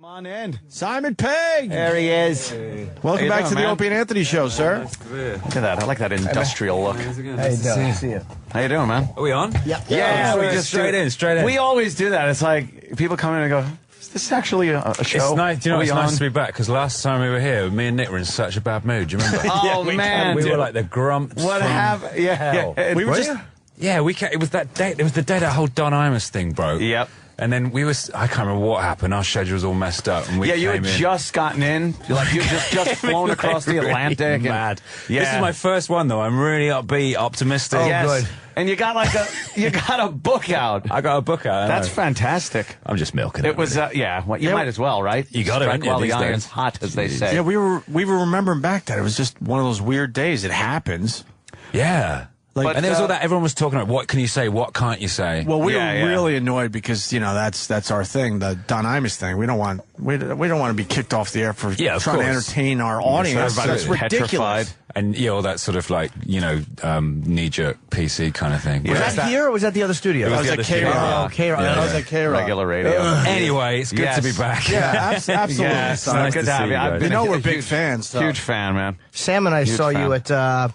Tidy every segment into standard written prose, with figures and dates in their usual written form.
Come on in. Simon Pegg! There he is. Hey. Welcome back to the Opie and Anthony show, sir. Look at that. I like that industrial look. How you doing? See you. How you doing, man? Are we on? Yeah, we just straight in. We always do that. It's like people come in and go, is this actually a show? It's nice, you know, it's nice to be back, because last time we were here, me and Nick were in such a bad mood. Do you remember? Oh, man. We were like the grumps. What happened? Yeah. We were just... Yeah, it was that day. It was the day that whole Don Imus thing broke. Yep. And then I can't remember what happened. Our schedule was all messed up. And you had just gotten in. You just flown across the Atlantic. Mad. Yeah. This is my first one, though. I'm really upbeat, optimistic. Oh, yes. Good. And you got a book out. I got a book out. That's fantastic. I'm just milking it. It was, you might as well, right? You got Strike it while the these iron's days. hot, as they say. Yeah, we were remembering back that it was just one of those weird days. It happens. Yeah. But, and there was all that. Everyone was talking about what can you say, what can't you say. Well, we were really annoyed because that's our thing, the Don Imus thing. We don't want to be kicked off the air for trying to entertain our audience. That's ridiculous. Petrified. And all that sort of knee-jerk PC kind of thing. Was that here or was that the other studio? It was like K-Rock. K-Rock. That was like K-Rock. Regular radio. Anyway, it's good to be back. Yeah, absolutely. Yes, Son. nice good to to have see you. you guys. We're big fans. So. Huge fan, man. Sam and I saw fan. you at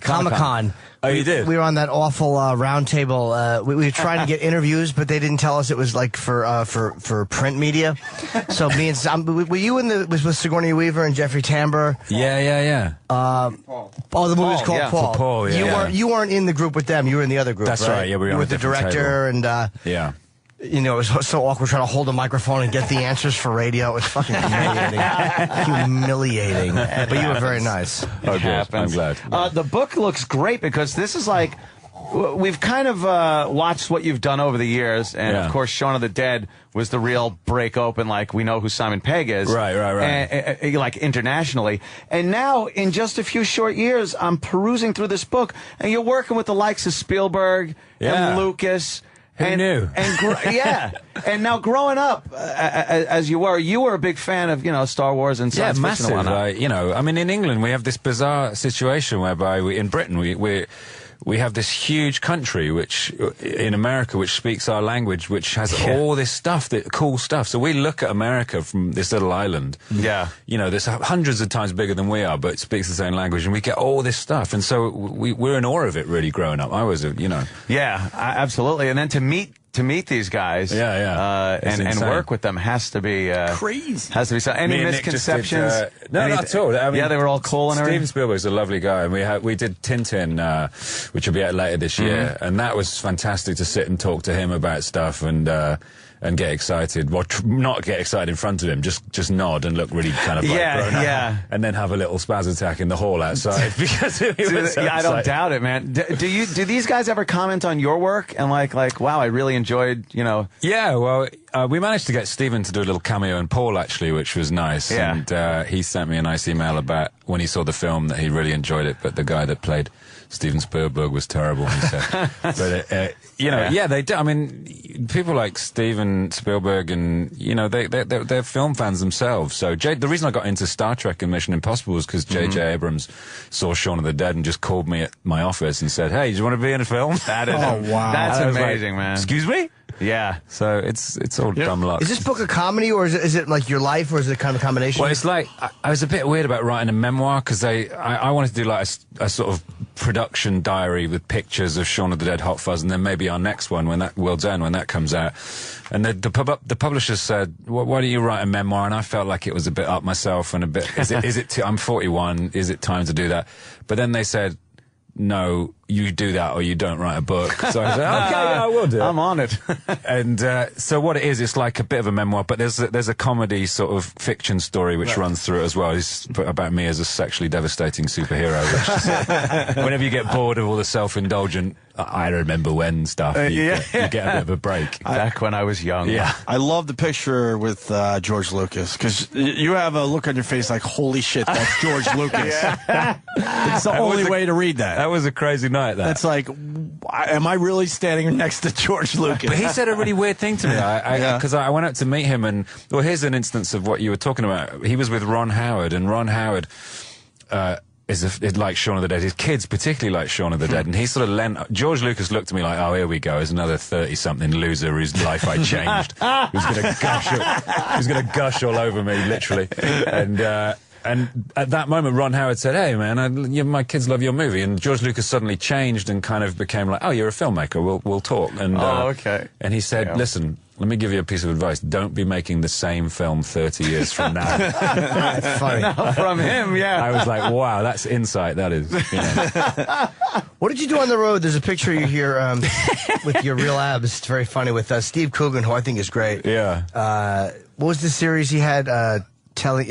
Comic-Con. Oh, you did? We were on that awful round table. We were trying to get interviews, but they didn't tell us it was like for print media. So me and Sam, were you was with Sigourney Weaver and Jeffrey Tambor? Yeah. Oh, the movie was called yeah. Paul. For Paul, yeah. You weren't in the group with them. You were in the other group. That's right. Yeah, we were you on were a the different director and. Yeah. You know, it was so awkward trying to hold a microphone and get the answers for radio. It was fucking humiliating. But you were very nice. It happens. I'm glad. The book looks great because this is like, we've kind of watched what you've done over the years, and of course, Shaun of the Dead was the real break open. Like, we know who Simon Pegg is, Right. and, like internationally. And now, in just a few short years, I'm perusing through this book, and you're working with the likes of Spielberg and Lucas. Who knew? And now growing up, as you were a big fan of Star Wars and science fiction massive. and whatnot. I mean, in England we have this bizarre situation whereby in Britain we have this huge country in America which speaks our language, which has all this stuff, cool stuff. So we look at America from this little island. Yeah. There's hundreds of times bigger than we are, but it speaks the same language, and we get all this stuff. And so we're in awe of it, really, growing up. I was, Yeah, absolutely. And then to meet these guys, and work with them has to be crazy. Has to be any misconceptions? No, not at all. I mean, they were all cool and everything. Steven Spielberg's a lovely guy, and we did Tintin, which will be out later this year, and that was fantastic to sit and talk to him about stuff and get excited. Well, not get excited in front of him, just nod and look really kind of grown up, and then have a little spaz attack in the hall outside because he was so I don't doubt it, man. Do these guys ever comment on your work and like wow, I really enjoyed Yeah, well, we managed to get Stephen to do a little cameo in Paul, actually, which was nice. Yeah. And he sent me a nice email about when he saw the film that he really enjoyed it, but the guy that played Steven Spielberg was terrible, he said. But, they do. I mean, people like Steven Spielberg and, they're film fans themselves. So the reason I got into Star Trek and Mission Impossible was because J.J. Abrams saw Shaun of the Dead and just called me at my office and said, "Hey, do you want to be in a film?" That is, wow. That's amazing, man. Excuse me? Yeah. So it's all dumb luck. Is this book a comedy, or is it like your life, or is it kind of a combination? Well, it's like, I was a bit weird about writing a memoir, because I wanted to do like a sort of production diary with pictures of Shaun of the Dead, Hot Fuzz, and then maybe our next one, World's End, when that comes out. And the publishers said, why don't you write a memoir? And I felt like it was a bit up myself and a bit, I'm 41, is it time to do that? But then they said, no, you do that or you don't write a book. So I said, okay, yeah, I will do it. I'm on it. And so what it is, it's like a bit of a memoir, but there's a comedy sort of fiction story which runs through it as well. It's about me as a sexually devastating superhero. Which is, whenever you get bored of all the self-indulgent, I remember when stuff, you get a bit of a break. Back when I was young. Yeah. I love the picture with George Lucas, because you have a look on your face like, holy shit, that's George Lucas. It's the only way to read that. That was a crazy night, that. That's like, am I really standing next to George Lucas? But he said a really weird thing to me, because I went out to meet him, and, well, here's an instance of what you were talking about. He was with Ron Howard, and Ron Howard like Shaun of the Dead. His kids particularly like Shaun of the Dead, and he sort of George Lucas looked at me like, oh, here we go, there's another 30-something loser whose life I changed, who's going to gush all over me, literally. And at that moment, Ron Howard said, hey, man, my kids love your movie. And George Lucas suddenly changed and kind of became like, oh, you're a filmmaker, we'll talk. And, okay. And he said, listen, let me give you a piece of advice. Don't be making the same film 30 years from now. That's funny. No, from him, yeah. I was like, wow, that's insight, that is. You know. What did you do on the road? There's a picture of you here with your real abs. It's very funny with Steve Coogan, who I think is great. Yeah. What was the series he had? Telling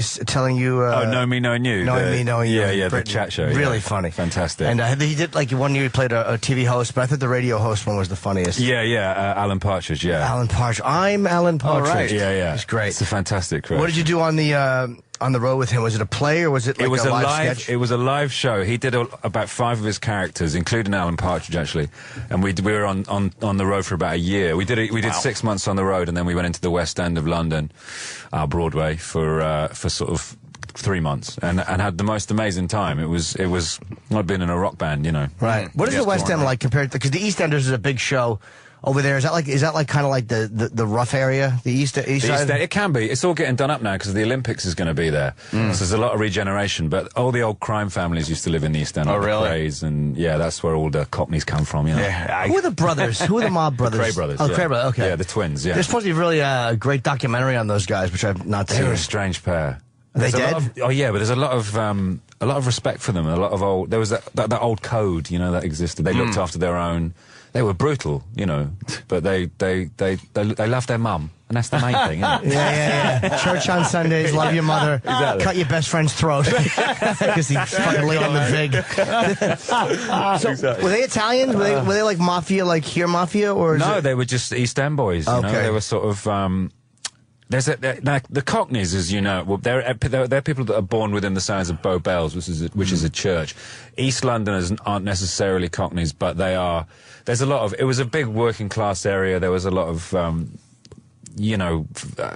you... Know Me, Knowing You. Knowing Me, Knowing You. Yeah, the chat show. Really funny. Fantastic. And he did, like, one year he played a TV host, but I thought the radio host one was the funniest. Yeah, Alan Partridge, yeah. Alan Partridge. I'm Alan Partridge. Oh, right. Yeah. It's great. It's a fantastic creation. What did you do on the road with him? Was it a play or was it like a live sketch? It was a live show. He did about 5 of his characters, including Alan Partridge, actually. And we were on the road for about a year. We did 6 months on the road, and then we went into the West End of London, Broadway, for sort of 3 months, and had the most amazing time. It was I'd been in a rock band, you know. Right. What is the West End like compared to, because the East Enders is a big show over there? Is that like kind of like the rough area, the east side? It can be. It's all getting done up now because the Olympics is going to be there. So there's a lot of regeneration. But all the old crime families used to live in the East End. Oh, really? Crays, and yeah, that's where all the Cockneys come from. You know. Yeah. Who are the brothers? Who are the mob brothers? Cray brothers. Oh, yeah. Cray brothers. Okay. Yeah, the twins. Yeah. There's supposed to be really a great documentary on those guys, which I've not seen. They were a strange pair. Are they dead? But there's a lot of respect for them. A lot of old. There was that old code, you know, that existed. They looked after their own. They were brutal, you know, but they loved their mum, and that's the main thing, isn't it? Yeah. Church on Sundays, love your mother, Exactly. cut your best friend's throat because he fucking laid on the vig. So, Exactly. were they Italians? Were they like mafia, like here mafia, or No, they were just East End boys. You know? They were sort of. The Cockneys, as you know, well, they're people that are born within the size of Bow Bells, which is a church. East Londoners aren't necessarily Cockneys, but they are. There's a lot of. It was a big working class area. There was a lot of,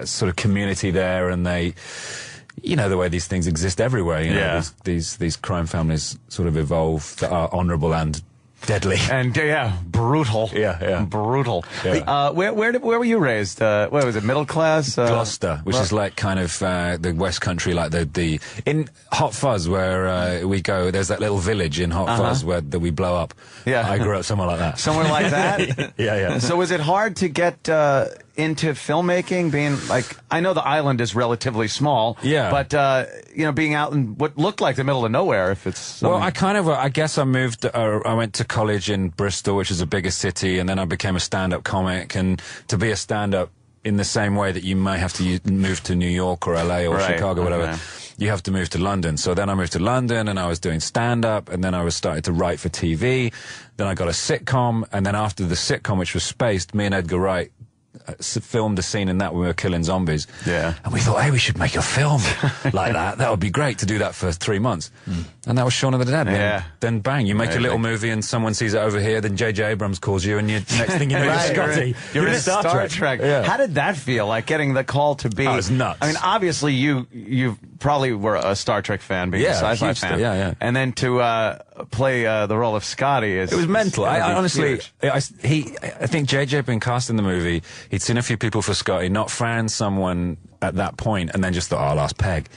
sort of community there, and they. You know the way these things exist everywhere. You know, these crime families sort of evolve that are honourable and deadly. And brutal. Yeah. Brutal. Yeah. Where were you raised? What was it, middle class? Gloucester, which is like kind of the West Country, like the in Hot Fuzz where we go. There's that little village in Hot Fuzz that we blow up. Yeah, I grew up somewhere like that. Somewhere like that. Yeah. So was it hard to get into filmmaking? Being like, I know the island is relatively small. Yeah. But being out in what looked like the middle of nowhere. If it's something... Well, I guess I moved. I went to college in Bristol, which is a bigger city, and then I became a stand-up comic. And to be a stand-up in the same way that you may have to move to New York or LA or Chicago, whatever. You have to move to London. So then I moved to London and I was doing stand-up, and then I was starting to write for TV. Then I got a sitcom, and then after the sitcom, which was Spaced, me and Edgar Wright filmed a scene in that when we were killing zombies. Yeah. And we thought, hey, we should make a film like that. That would be great to do that for 3 months. And that was Shaun of the Dead. Yeah. Then bang, you make a little movie and someone sees it over here, then J.J. Abrams calls you, and next thing you know, you're Scotty. You're in Star Trek. Yeah. How did that feel, like getting the call to be... Oh, it was nuts. I mean, obviously you probably were a Star Trek fan, being a sci-fi fan. Yeah. And then to play the role of Scotty is... It was mental. I honestly, huge. I think JJ had been cast in the movie. He'd seen a few people for Scotty, not found someone at that point, and then just thought, oh, I'll ask Pegg.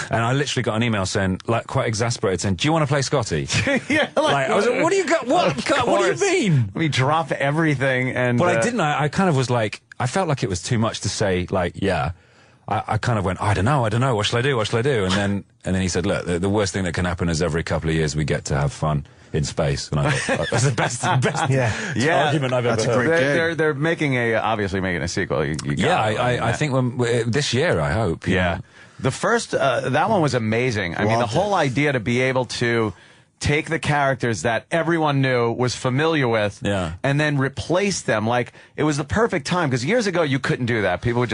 And I literally got an email saying, like, quite exasperated, saying, do you want to play Scotty? I was like, what do you got? What do you mean? We drop everything and... Well, I didn't. I kind of was like, I felt like it was too much to say, like, yeah. I kind of went, I don't know, what shall I do? And then he said, look, the worst thing that can happen is every couple of years we get to have fun in space. And I thought, that's the best argument I've ever heard. They're obviously making a sequel. I think this year, I hope. Yeah. The first, that one was amazing. I mean, the whole idea to be able to take the characters that everyone knew, was familiar with, and then replace them. Like, it was the perfect time, because years ago you couldn't do that. People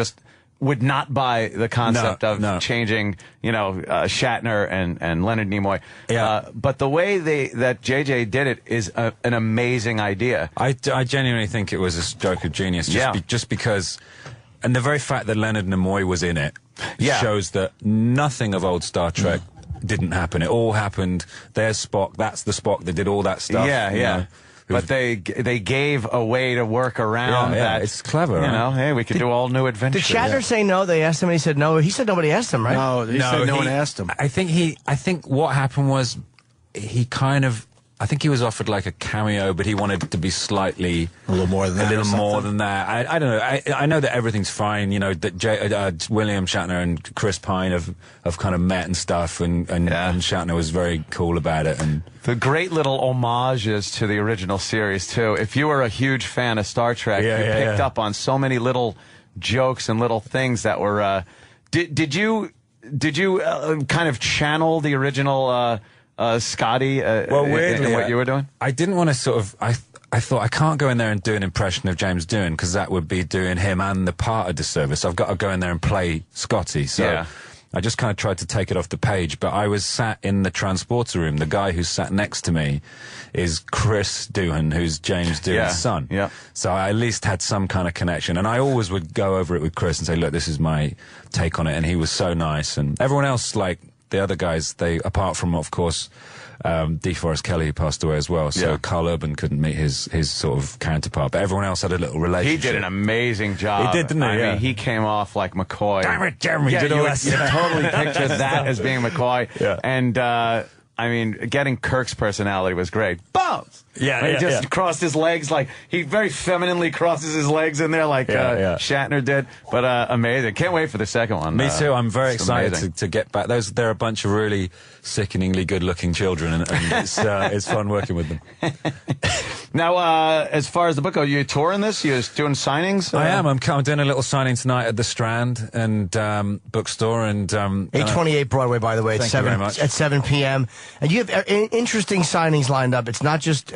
would not buy the concept of changing, Shatner and Leonard Nimoy. Yeah. But the way that JJ did it is an amazing idea. I genuinely think it was a stroke of genius. Just because, and the very fact that Leonard Nimoy was in it shows that nothing of old Star Trek didn't happen. It all happened. There's Spock. That's the Spock that did all that stuff. Yeah, yeah. Know. But they gave a way to work around that. It's clever. You know, hey, we could do all new adventures. Did Shatner say no? They asked him and he said no. He said nobody asked him, right? No, he said no one asked him. I think what happened was he kind of, I think he was offered like a cameo, but he wanted it to be slightly a little more than that. A little more than that. I don't know. I know that everything's fine. You know that William Shatner and Chris Pine have kind of met and stuff, and Shatner was very cool about it. And the great little homages to the original series too. If you were a huge fan of Star Trek, you picked up on so many little jokes and little things that were. Did you kind of channel the original? Scotty, well, weirdly, in what you were doing? I didn't want to sort of. I thought I can't go in there and do an impression of James Doohan because that would be doing him and the part a disservice. I've got to go in there and play Scotty. So I just kind of tried to take it off the page. But I was sat in the transporter room. The guy who sat next to me is Chris Doohan, who's James Doohan's son. Yeah. So I at least had some kind of connection. And I always would go over it with Chris and say, look, this is my take on it. And he was so nice. And everyone else, like, the other guys, they, apart from, of course, DeForest Kelley, who passed away as well, so Carl Urban couldn't meet his sort of counterpart, but everyone else had a little relationship. He did an amazing job. He did, didn't he? I mean, he came off like McCoy. Damn it, Jeremy! Yeah, did all that you totally pictured that as being McCoy. Yeah. And, I mean, getting Kirk's personality was great. Bones! Yeah, he just crossed his legs like he very femininely crosses his legs in there like Shatner did. But amazing. Can't wait for the second one. Me too. I'm very excited to get back. There are a bunch of really sickeningly good-looking children, and it's fun working with them. Now, as far as the book, are you touring this? You're doing signings? I am. I'm doing a little signing tonight at the Strand and bookstore and 828 Broadway, by the way. Thank you very much. At 7 p.m. And you have interesting signings lined up. It's not just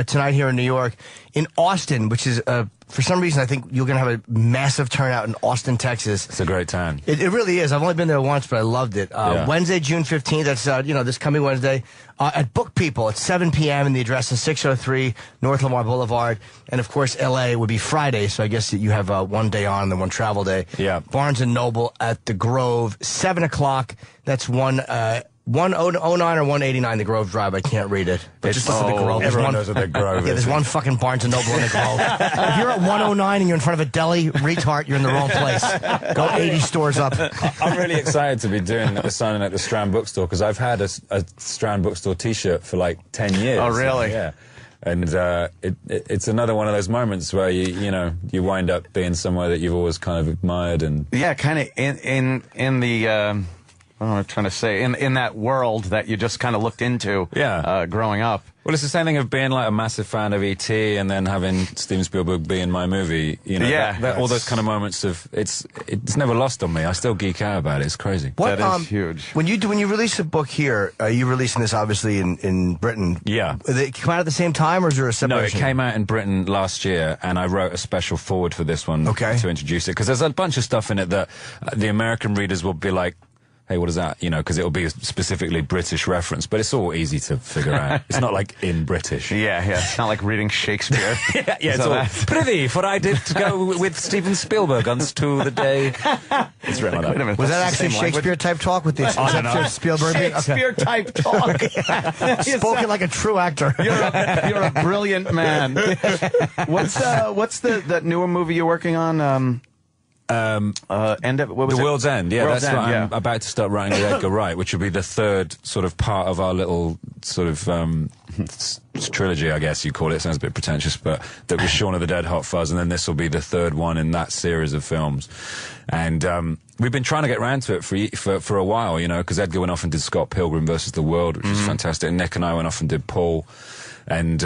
tonight here in New York, in Austin, which is for some reason I think you're going to have a massive turnout in Austin, Texas. It's a great town. It really is. I've only been there once, but I loved it. Wednesday, June 15th. That's this coming Wednesday at Book People at 7 p.m. and the address is 603 North Lamar Boulevard. And of course, L.A. would be Friday, so I guess that you have one day on and then one travel day. Yeah. Barnes and Noble at the Grove, 7 o'clock. That's 109 or 189 the Grove Drive. I can't read it. But just look for the Grove. Everyone knows what the Grove is. Yeah, there's one fucking Barnes & Noble in the Grove. If you're at 109 and you're in front of a deli, retard, you're in the wrong place. Go 80 stores up. I'm really excited to be doing the signing at the Strand Bookstore because I've had a Strand Bookstore T-shirt for like 10 years. Oh, really? Yeah. And it's another one of those moments where you wind up being somewhere that you've always kind of admired and kind of in the. What am I trying to say? In that world that you just kind of looked into growing up. Well, it's the same thing of being like a massive fan of E.T. and then having Steven Spielberg be in my movie. All those kind of moments of it's never lost on me. I still geek out about it. It's crazy. That is huge. When you release a book here, you releasing this obviously in Britain. Yeah. Did it come out at the same time, or is there a separation? No, it came out in Britain last year, and I wrote a special forward for this one to introduce it because there's a bunch of stuff in it that the American readers will be like, hey, what is that? Because it'll be a specifically British reference, but it's all easy to figure out. It's not like in British. Yeah. It's not like reading Shakespeare. It's all, prithee, for I did to go with Steven Spielberg unto the day. It's written like that. Was that actually Shakespeare-type talk with the exception of Spielberg? Shakespeare-type talk. Spoken like a true actor. You're a brilliant man. What's that newer movie you're working on? The World's End. Yeah, World's that's what End, I'm about to start writing with Edgar Wright, which will be the third sort of part of our little sort of trilogy, I guess you call it. It sounds a bit pretentious, but that was Shaun of the Dead, Hot Fuzz, and then this will be the third one in that series of films. And we've been trying to get around to it for a while, because Edgar went off and did Scott Pilgrim versus the World, which was fantastic. And Nick and I went off and did Paul, and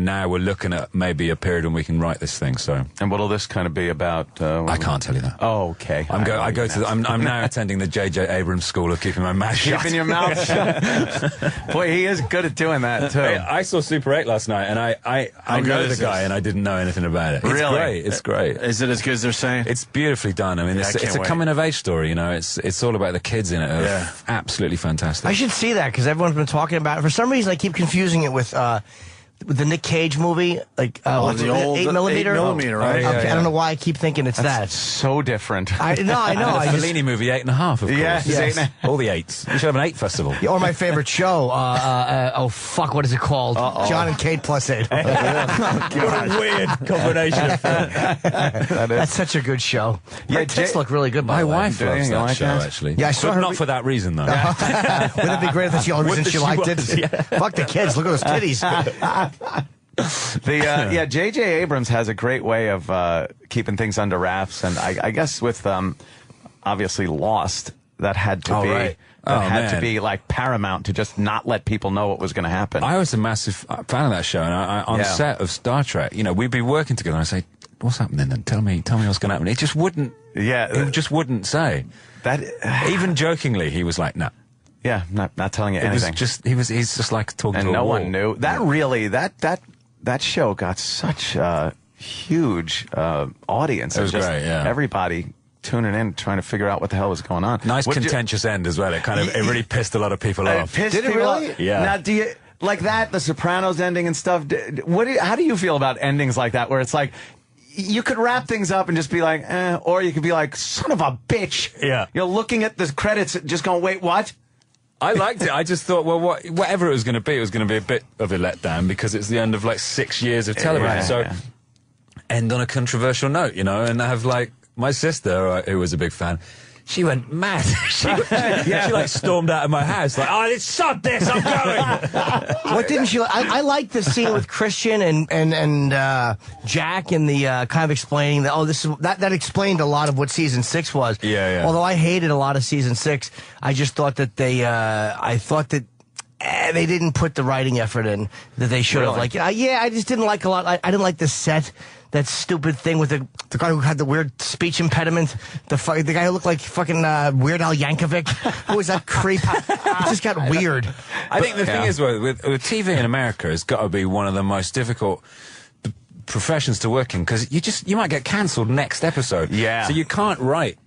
now we're looking at maybe a period when we can write this thing. So, and what'll this kind of be about? I can't tell you that. Oh, okay. I'm now attending the J.J. Abrams School of keeping my mouth shut. Keeping your mouth shut. Boy, he is good at doing that too. I saw Super 8 last night, and I know the guy, and I didn't know anything about it. Really? It's great. Is it as good as they're saying? It's beautifully done. I mean, it's a coming of age story. It's all about the kids in it. Absolutely fantastic. I should see that because everyone's been talking about it. For some reason, I keep confusing it with. the Nick Cage movie, like what's the it, old 8mm? 8mm, right? Okay, I don't know why I keep thinking it's that. So different. I know. The Fellini movie, 8.5, of course. Yes. All the 8s. We should have an 8 festival. Or my favorite show. Oh fuck, what is it called? John and Kate plus 8. What a weird combination of film. That's such a good show. Her tits look really good. By the way. My wife loves that show, actually. Yeah, I saw but her. not for that reason, though. Wouldn't it be great if that's the only reason she liked it? Yeah. Fuck the kids. Look at those titties. J.J. Abrams has a great way of keeping things under wraps, and I guess with obviously Lost, that had to be to be like paramount to just not let people know what was going to happen. I was a massive fan of that show, and on set of Star Trek, we'd be working together, and I'd say, "What's happening? Then tell me what's going to happen." It just wouldn't. Yeah, he just wouldn't say that. Even jokingly, he was like, "No." Yeah, not telling you anything. He's just like talking and to a no wall. one knew. That really that show got such a huge audience. It was great. Yeah, everybody tuning in, trying to figure out what the hell was going on. Nice contentious end as well. It really pissed a lot of people off. Did it really? Off. Yeah. Now, do you like that? The Sopranos ending and stuff. How do you feel about endings like that, where it's like, you could wrap things up and just be like, or you could be like, son of a bitch. Yeah. You're looking at the credits, just going, wait, what? I liked it. I just thought, well, whatever it was going to be, it was going to be a bit of a letdown because it's the end of like 6 years of television. End on a controversial note, and I have like my sister, who was a big fan. She went mad. She like stormed out of my house like, "Oh, sod this! I'm going." What didn't she? I liked the scene with Christian and Jack and the kind of explaining that. Oh, that explained a lot of what season 6 was. Yeah. Although I hated a lot of season 6, I just thought that they didn't put the writing effort in that they should have. Like, I just didn't like a lot. I didn't like the set. That stupid thing with the guy who had the weird speech impediment, the guy who looked like fucking Weird Al Yankovic. Who was that creep? It just got weird. I think the thing is, with TV in America, it's got to be one of the most difficult professions to work in because you might get cancelled next episode. Yeah. So you can't write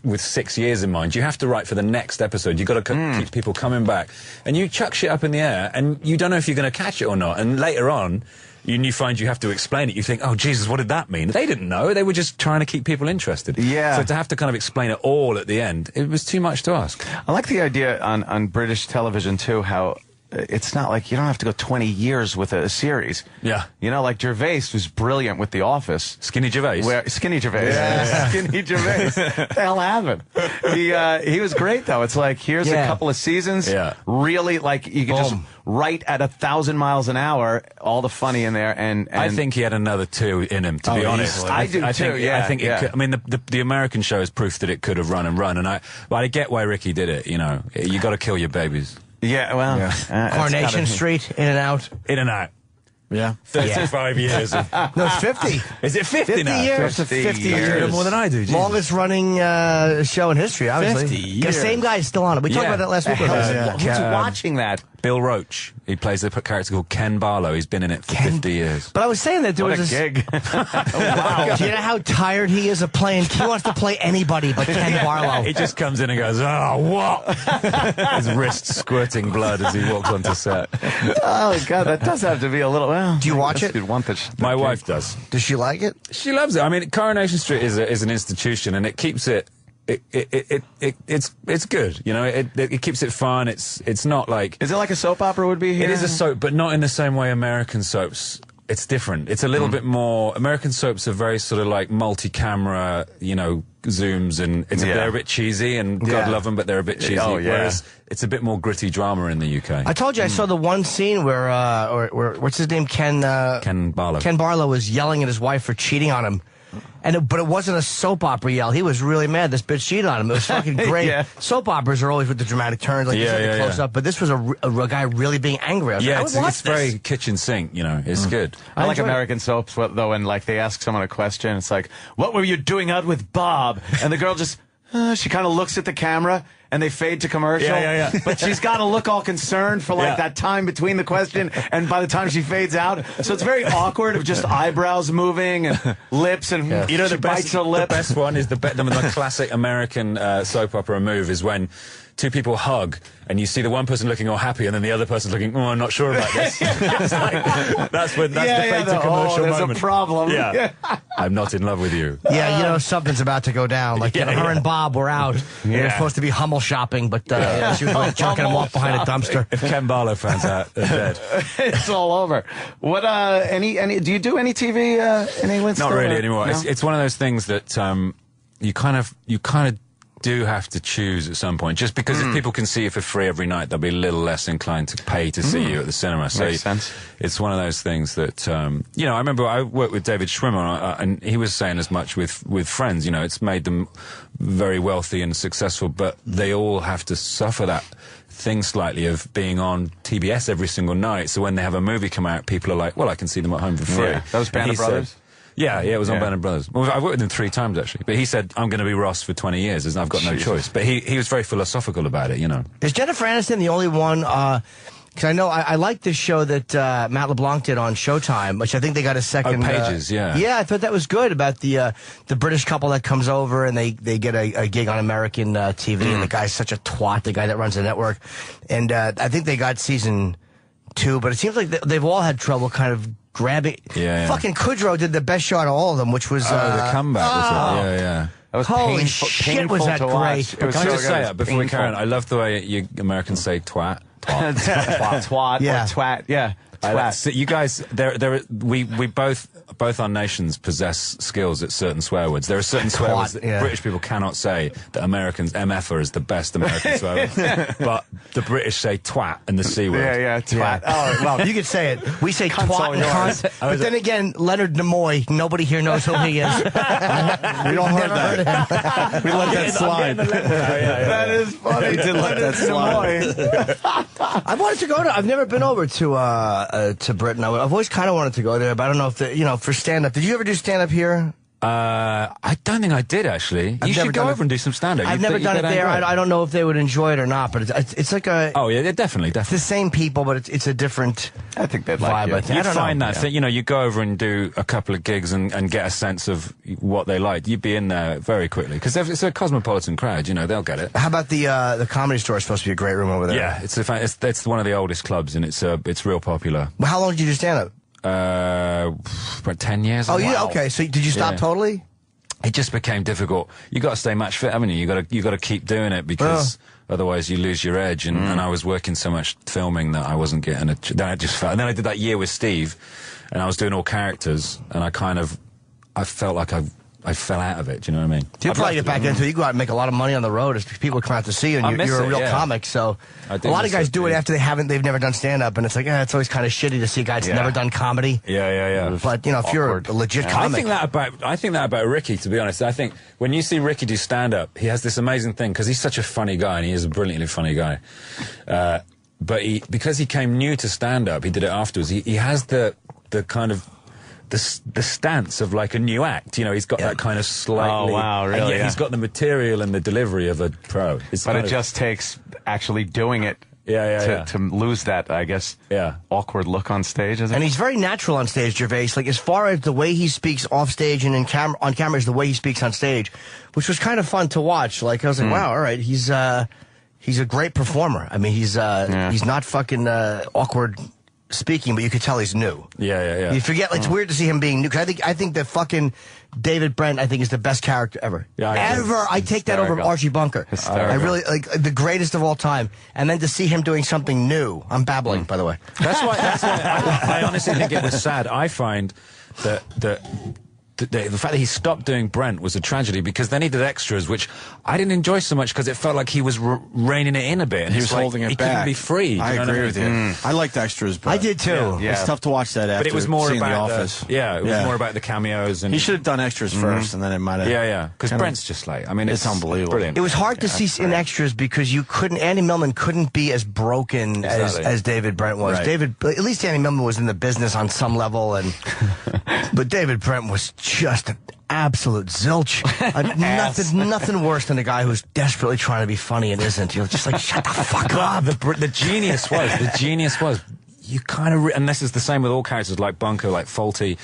with 6 years in mind. You have to write for the next episode. You've got to keep people coming back. And you chuck shit up in the air, and you don't know if you're going to catch it or not. And later on, you find you have to explain it. You think, oh, Jesus, what did that mean? They didn't know. They were just trying to keep people interested. Yeah. So to have to kind of explain it all at the end, it was too much to ask. I like the idea on British television, too, how it's not like you don't have to go 20 years with a series. Yeah. Like Gervais was brilliant with The Office. Skinny Gervais. Skinny Gervais. Yeah. Skinny Gervais. What the hell happened? He was great, though. It's like, here's a couple of seasons. Yeah. Really, like, you could just write at 1,000 miles an hour, all the funny in there. And I think he had another 2 in him, to be honest. Easily. I do, too, yeah. I think it could, I mean, the American show is proof that it could have run and run. And I get why Ricky did it, You got to kill your babies. Yeah, well. Coronation Street, in and out. In and out. Yeah. 35 years. No, it's 50. Is it 50 now? Years. 50 years. More than I do. Longest running show in history, obviously. 50 years. The same guy's still on it. We talked about that last week. Who's watching that? Bill Roach. He plays a character called Ken Barlow. He's been in it for 50 years. But I was saying that there was a gig. Wow. Do you know how tired he is of playing? He wants to play anybody but Ken Barlow. He just comes in and goes, "Oh, what?" His wrists squirting blood as he walks onto set. Oh, God, that does have to be a little... Well, do you watch it? My wife does. Does she like it? She loves it. I mean, Coronation Street is an institution, and it keeps it... It's good, It keeps it fun. It's not like... Is it like a soap opera would be here? It is a soap, but not in the same way American soaps. It's different. It's a little bit more... American soaps are very sort of like multi-camera, zooms, and they're a bit cheesy, and God love them, but they're a bit cheesy. Oh, yeah. Whereas it's a bit more gritty drama in the UK. I told you I saw the one scene where what's his name? Ken Barlow. Ken Barlow was yelling at his wife for cheating on him. But it wasn't a soap opera yell. He was really mad. This bitch cheated on him. It was fucking great. Soap operas are always with the dramatic turns, like close up. But this was a guy really being angry. It's very kitchen sink. It's good. I like American soaps though, when like they ask someone a question. It's like, "What were you doing out with Bob?" And the girl just she kind of looks at the camera and they fade to commercial. Yeah. But she's got to look all concerned for like that time between the question and by the time she fades out. So it's very awkward of just eyebrows moving and lips and you know, she bites her lip. The best one is the classic American soap opera move is when two people hug and you see the one person looking all happy and then the other person's looking, oh, I'm not sure about this. That's the fade to commercial there's moment. A problem. Yeah. I'm not in love with you. Yeah, you know, something's about to go down. Like, her and Bob were out. They're supposed to be Hummel shopping, but she was like chucking them off behind a dumpster. If Ken Barlow finds out, they're dead. It's all over. What, do you do any TV in England still? Not really anymore. No? It's one of those things that you kind of do have to choose at some point, just because if people can see you for free every night, they'll be a little less inclined to pay to see you at the cinema. So Makes sense. It's one of those things that you know. I remember I worked with David Schwimmer, and he was saying as much with Friends. You know, it's made them very wealthy and successful, but they all have to suffer that thing slightly of being on TBS every single night. So when they have a movie come out, people are like, well, I can see them at home for free. Yeah. That was Band of Brothers? Yeah, it was on Band of Brothers. Well, I've worked with him 3 times, actually. But he said, I'm going to be Ross for 20 years, and I've got no choice. But he was very philosophical about it, you know. Is Jennifer Aniston the only one, because I know I like this show that Matt LeBlanc did on Showtime, which I think they got a second... Pages, yeah. Yeah, I thought that was good, about the British couple that comes over and they get a gig on American TV, and the guy's such a twat, the guy that runs the network. And I think they got season 2, but it seems like they've all had trouble kind of grabbing. Yeah. Fucking Kudrow did the best shot of all of them, which was the comeback was it? Yeah. That was holy shit, was that great. It was Can I so just good. say that before we carry on? I love the way you Americans say twat. Twat, Yeah. or twat, yeah. Twat. So you guys, we both our nations possess skills at certain swear words. There are certain swear words that British people cannot say that Americans, MFer is the best American swear word. But the British say twat and the C word. Yeah, twat. Yeah. Oh, well, You could say it. We say Cunt's all twat and yours. cunt. But then again, Leonard Nimoy, nobody here knows who he is. We don't heard Never that. heard of him. We let that slide. that is funny. We did let that slide. I wanted to go to. I've never been over to Britain. I've always kind of wanted to go there, but I don't know if for stand up. Did you ever do stand up here? I don't think I did, actually. You should go over and do some stand-up. I've never done it there. I don't know if they would enjoy it or not, but it's like a... Oh, yeah, definitely. It's the same people, but it's a different I think they'd vibe. like you. I think. You'd find that thing, you go over and do a couple of gigs and get a sense of what they like. You'd be in there very quickly, because it's a cosmopolitan crowd, they'll get it. How about the Comedy Store? Is supposed to be a great room over there. Yeah, it's one of the oldest clubs, and it's real popular. Well, how long did you do stand-up? About 10 years. Oh, yeah, okay. So did you stop totally? It just became difficult. You got to stay match fit, haven't you? You got to keep doing it, because otherwise you lose your edge. And I was working so much filming that I wasn't getting it. Then I just felt. And then I did that year with Steve, and I was doing all characters, and I felt like I fell out of it. Do you know what I mean? You'd probably get back into it. You go out and make a lot of money on the road as people come out to see you, and you're a real comic. So a lot of guys do it after they've never done stand up, and it's like, it's always kind of shitty to see a guy that's never done comedy. Yeah. But if you're a legit comic, I think that about Ricky. To be honest, I think when you see Ricky do stand up, he has this amazing thing, because he's such a funny guy, and he is a brilliantly funny guy. But because he came new to stand up, he did it afterwards. He has the kind of the stance of like a new act. He's got that kind of slightly... Oh, wow, really? And yet he's got the material and the delivery of a pro. But it just takes actually doing it to lose that, I guess, awkward look on stage. And he's very natural on stage, Gervais. Like, as far as the way he speaks off stage and on camera is the way he speaks on stage, which was kind of fun to watch. Like, I was like, wow, all right, he's a great performer. I mean, he's not fucking awkward speaking, but you could tell he's new. Yeah. You forget, it's weird to see him being new. Cause I think that fucking David Brent, is the best character ever. Yeah, I take that over Archie Bunker. Hysterical. I really, the greatest of all time. And then to see him doing something new. I'm babbling, by the way. That's why I honestly think it was sad. I find that the fact that he stopped doing Brent was a tragedy, because then he did extras, which I didn't enjoy so much, because it felt like he was reining it in a bit. And he was holding it he back. He couldn't be free. I agree with you. I liked extras, but I did too. It's tough to watch that after But it was more seeing about The Office. it was more about the cameos. And he should have done extras first, and then it might have... Yeah. Because Brent's just like... I mean, it's unbelievable. Brilliant. It was hard to see in extras, because Andy Millman couldn't be as broken as David Brent was. Right. At least Andy Millman was in the business on some level, but David Brent was just an absolute zilch. Nothing worse than a guy who's desperately trying to be funny and isn't. You're just like, shut the fuck up. The genius was, you kind of, and this is the same with all characters like Bunker, like Faulty.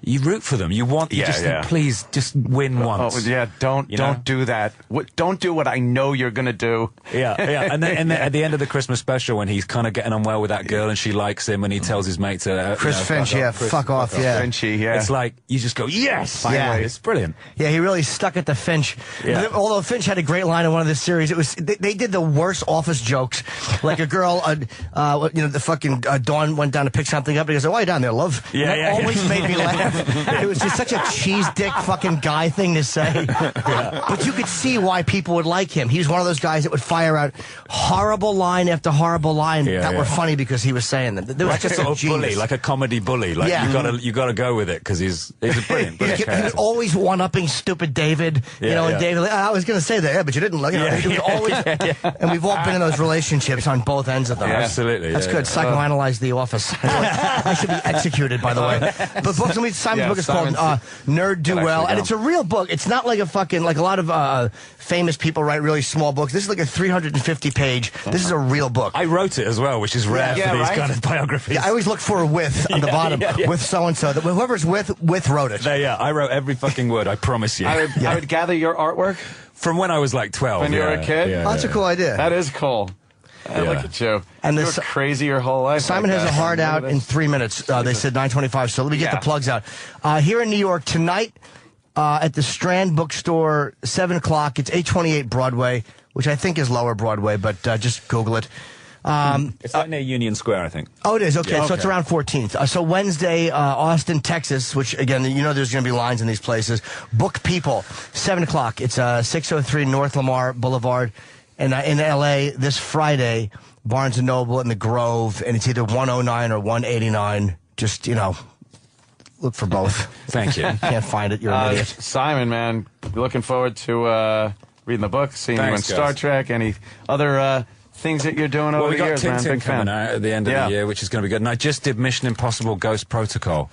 You root for them. You think, please, just win once. Oh, yeah, don't do that. Don't do what I know you're going to do. Yeah. And then at the end of the Christmas special, when he's kind of getting on well with that girl and she likes him, and he tells his mate to Chris Finch, fuck off. Finchy, yeah. It's like you just go, yes, finally. It's brilliant. Yeah, he really stuck it to Finch. Yeah. Although Finch had a great line in one of the series, it was they did the worst office jokes. Like a girl, the fucking Dawn went down to pick something up, and he goes, "Why are you down there, love?" That always made me laugh. It was just such a cheese dick fucking guy thing to say. But you could see why people would like him. He was one of those guys that would fire out horrible line after horrible line that were funny because he was saying them. There was like a sort of bully, like a comedy bully. Like you gotta go with it because he's a brilliant. He was always one-upping stupid David. And David, I was going to say that, but you didn't. It was always, and we've all been in those relationships on both ends of them. Yeah, absolutely, that's good. Psychoanalyze The Office. I should be executed, by the way. But Simon's book is called Nerd Do Well, and it's a real book. It's not like a fucking, like a lot of famous people write really small books. This is like a 350-page. This is a real book. I wrote it as well, which is rare for these kind of biographies. Yeah, I always look for a with on the bottom. With so-and-so. Whoever's with wrote it. I wrote every fucking word, I promise you. I would gather your artwork from when I was like 12. When you were a kid? That's a cool idea. That is cool. Look at you. And you're crazy your whole life. Simon has a hard out in 3 minutes. They said 9:25, so let me get the plugs out. Here in New York tonight at the Strand Bookstore, 7 o'clock. It's 828 Broadway, which I think is Lower Broadway, but just Google it. It's like near Union Square, I think. Oh, it is? Okay, so it's around 14th. So Wednesday, Austin, Texas, which, again, there's going to be lines in these places. Book People, 7 o'clock. It's 603 North Lamar Boulevard. And in L.A. this Friday, Barnes & Noble in the Grove, and it's either 109 or 189. Just, look for both. Thank you. Can't find it. You're an idiot. Simon, man, looking forward to reading the book, seeing you in Star Trek, any other things that you're doing over the years, man. Big fan. Out at the end of the year, which is going to be good. And I just did Mission Impossible Ghost Protocol,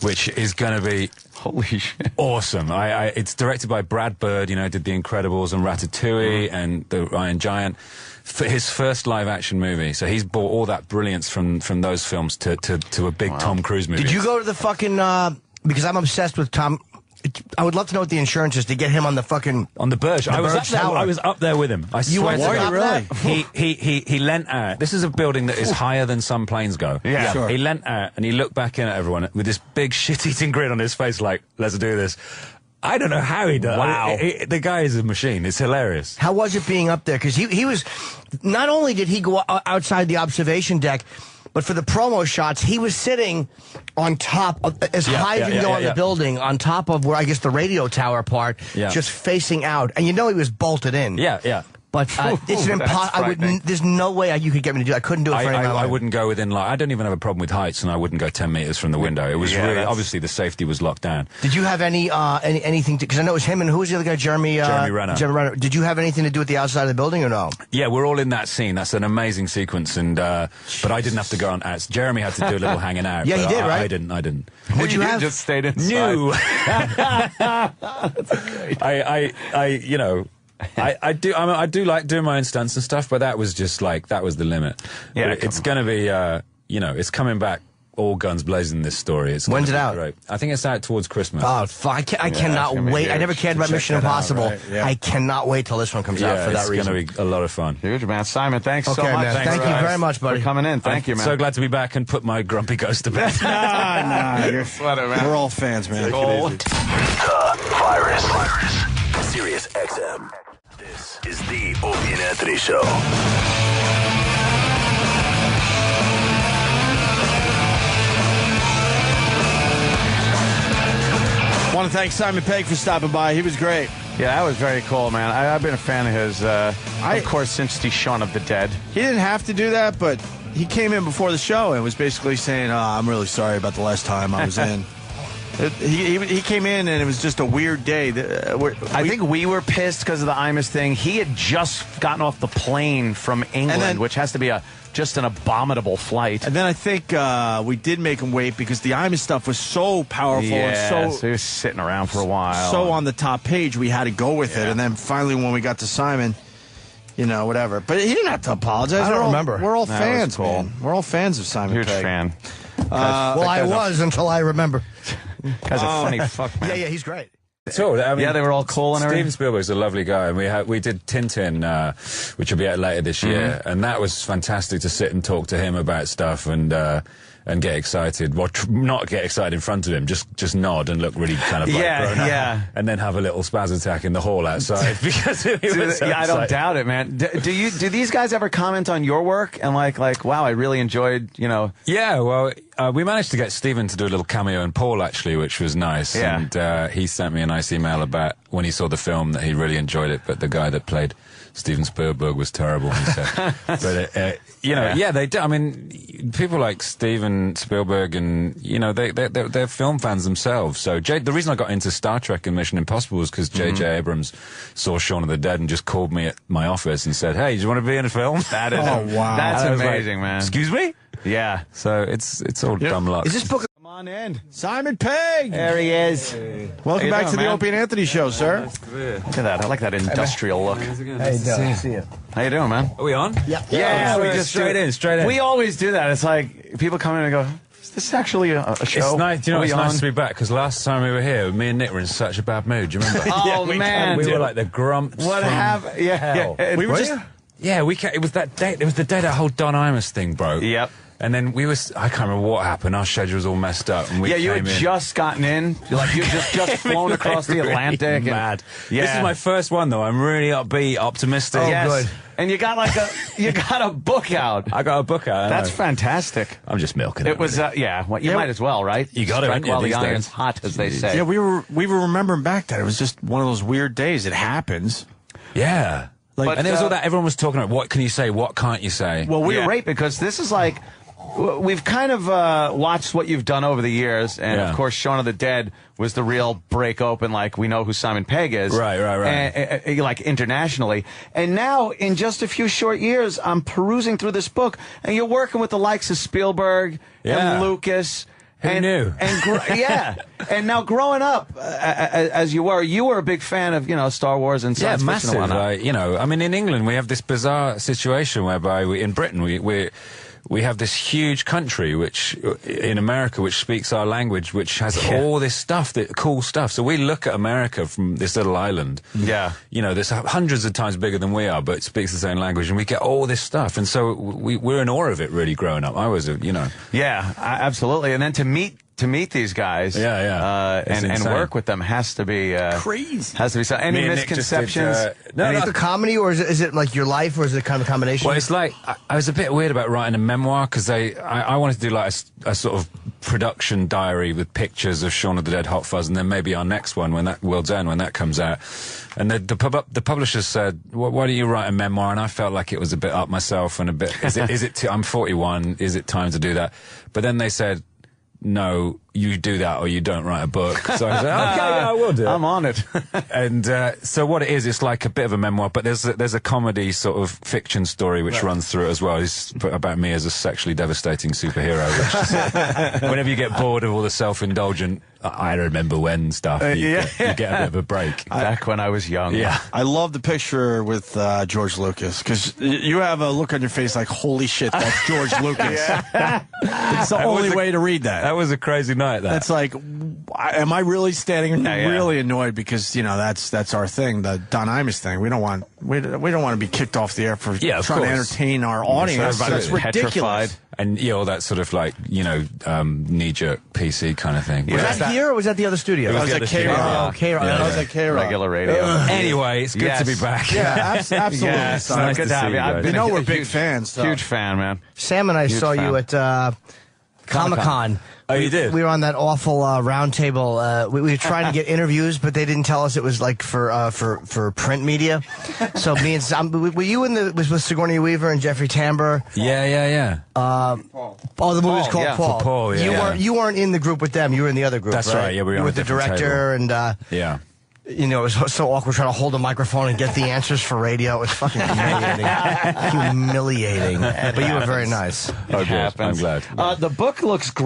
which is going to be holy shit awesome. It's directed by Brad Bird, did The Incredibles and Ratatouille and The Iron Giant. For his first live-action movie. So he's brought all that brilliance from those films to a big Tom Cruise movie. Did you go to the fucking... because I'm obsessed with Tom... I would love to know what the insurance is to get him on the fucking... On the Burj. I was up there with him. I swear to God. Really? He leant out. This is a building that is higher than some planes go. Yeah. Sure. He leant out and he looked back in at everyone with this big shit-eating grin on his face like, let's do this. I don't know how he does. Wow. The guy is a machine. It's hilarious. How was it being up there? Because he was... Not only did he go outside the observation deck... But for the promo shots, he was sitting on top of, as high as you can go on the building, on top of where I guess the radio tower part, just facing out. And he was bolted in. Yeah. But it's an impossible. There's no way you could get me to do it. I couldn't do it for any I wouldn't go within, I don't even have a problem with heights, and I wouldn't go 10 meters from the window. It was really, obviously the safety was locked down. Did you have anything, because I know it was him and who was the other guy, Jeremy Renner. Jeremy Renner. Did you have anything to do with the outside of the building or no? Yeah, we're all in that scene. That's an amazing sequence, and but I didn't have to go on out. Jeremy had to do a little hanging out. Yeah, he did, right? I didn't. What'd you have? Just stayed inside. No. I do like doing my own stunts and stuff, but that was just that was the limit. Yeah, it's going to be, it's coming back all guns blazing, this story. When's it out? Great. I think it's out towards Christmas. Oh, fuck. I cannot wait. I never cared about Mission Impossible. Right? Yeah. I cannot wait till this one comes out for that reason. It's going to be a lot of fun. Huge, man. Simon, thanks so much. Man. Thank you very much, buddy. For coming in. Thank you, man. So glad to be back and put my grumpy ghost to bed. Nah, you're sweater, man. We're all fans, man. The Virus. Sirius XM. This is the Opie and Anthony Show. I want to thank Simon Pegg for stopping by. He was great. Yeah, that was very cool, man. I've been a fan of his, of course, since the Shaun of the Dead. He didn't have to do that, but he came in before the show and was basically saying, I'm really sorry about the last time I was in. He came in and it was just a weird day. I think we were pissed because of the Imus thing. He had just gotten off the plane from England, which has to be just an abominable flight. And then I think we did make him wait because the Imus stuff was so powerful and so he was sitting around for a while. So on the top page, we had to go with it. And then finally when we got to Simon, you know, whatever. But he didn't have to apologize. I don't remember. We're all fans, cool. Man. We're all fans of Simon Huge Pegg. fan. Well, I was until I remember. Guy's a funny fuck, man. Yeah, he's great. So, I mean, they were all cool and everything. Steven Spielberg's a lovely guy, and we did Tintin, which will be out later this year, and that was fantastic to sit and talk to him about stuff and get excited. Well, not get excited in front of him, just nod and look really kind of like grown up, and then have a little spaz attack in the hall outside because it was so I don't doubt it, man. Do these guys ever comment on your work and like wow, I really enjoyed, you know? Yeah, well, we managed to get Steven to do a little cameo in Paul actually, which was nice. Yeah. And he sent me a nice email about when he saw the film that he really enjoyed it, but the guy that played Steven Spielberg was terrible, he said. But, you know, they do. I mean, people like Steven Spielberg and, you know, they're film fans themselves. So the reason I got into Star Trek and Mission Impossible was because J.J. Abrams saw Shaun of the Dead and just called me at my office and said, hey, do you want to be in a film? That is, wow. That's amazing, man. Excuse me? Yeah. So it's all dumb luck. Is this book? Come on in. Simon Pegg! There he is. Welcome back to the Opie and Anthony show, sir. Look at that. I like that industrial look. How you doing? See you. How you doing, man? Are we on? Yeah, we just straight in. We always do that. It's like people come in and go, is this actually a show? It's nice, you know, it's nice to be back because last time we were here, me and Nick were in such a bad mood. Do you remember? Oh, man. We were like the grumps. What happened? Yeah. We were just. Yeah, it was that day. It was the day that whole Don Imus thing broke. Yep. And then I can't remember what happened. Our schedule was all messed up. And you had just gotten in. Like you just flown across the Atlantic. Really mad. Yeah. This is my first one though. I'm really upbeat, optimistic. Oh, yes. Good. And you got a book out. I got a book out. That's fantastic. I'm just milking it. It was well, you might as well, right? You got Strike it while the iron's hot, as they say. Yeah, we were remembering back that it was just one of those weird days. It happens. Yeah. And there was all that everyone was talking about. What can you say? What can't you say? Well, we're great because this is like. We've kind of watched what you've done over the years, and of course, Shaun of the Dead was the real break open. Like we know who Simon Pegg is, right. And, like internationally. And now, in just a few short years, I'm perusing through this book, and you're working with the likes of Spielberg and Lucas. Who knew? And now growing up, as you were a big fan of Star Wars and science fiction and whatnot. I mean, in England we have this bizarre situation whereby in Britain we have this huge country in America which speaks our language, which has all this stuff, cool stuff. So we look at America from this little island. Yeah. You know, there's hundreds of times bigger than we are, but it speaks the same language, and we get all this stuff. And so we're in awe of it, really, growing up. I was, Yeah, absolutely. And then to meet these guys, and work with them has to be crazy. Has to be any misconceptions. Is it a comedy, or is it like your life, or is it kind of a combination? Well, it's like I was a bit weird about writing a memoir because I wanted to do like a sort of production diary with pictures of Shaun of the Dead, Hot Fuzz, and then maybe our next one when that World's End when that comes out. And the publishers said, "Why don't you write a memoir?" And I felt like it was a bit up myself and a bit. I'm 41. Is it time to do that? But then they said, no, you do that or you don't write a book. So I said, okay, I will do it. I'm on it. And so what it is, it's like a bit of a memoir, but there's a comedy sort of fiction story which runs through it as well. It's about me as a sexually devastating superhero. Which is, whenever you get bored of all the self-indulgent, I remember when stuff, you get a bit of a break. Back when I was young. Yeah. I love the picture with George Lucas, because you have a look on your face like, holy shit, that's George Lucas. It's the only way to read that. That was a crazy night, that. It's like, am I really standing really annoyed because, that's our thing, the Don Imus thing. We don't want to be kicked off the air for trying to entertain our audience. That's ridiculous. And all that sort of like, knee-jerk PC kind of thing. Was that here or was that the other studio? It was at K-Rock. That was at K-Rock. Regular radio. Anyway, it's good to be back. Yeah, absolutely. Yes, nice good to to have see you. you guys. We know we're big fans. So. Huge fan, man. Sam and I saw you at Comic-Con. Oh, you did? We were on that awful round table. We were trying to get interviews, but they didn't tell us it was like for print media. So me and were you was with Sigourney Weaver and Jeffrey Tambor? Yeah. Oh, the movie was called Paul. For Paul, yeah. You weren't in the group with them. You were in the other group. That's right. Yeah, we were you on with the director table. and yeah. You know, it was so awkward trying to hold a microphone and get the answers for radio. It was fucking humiliating. But you were very nice. Oh, good. I'm glad. The book looks great.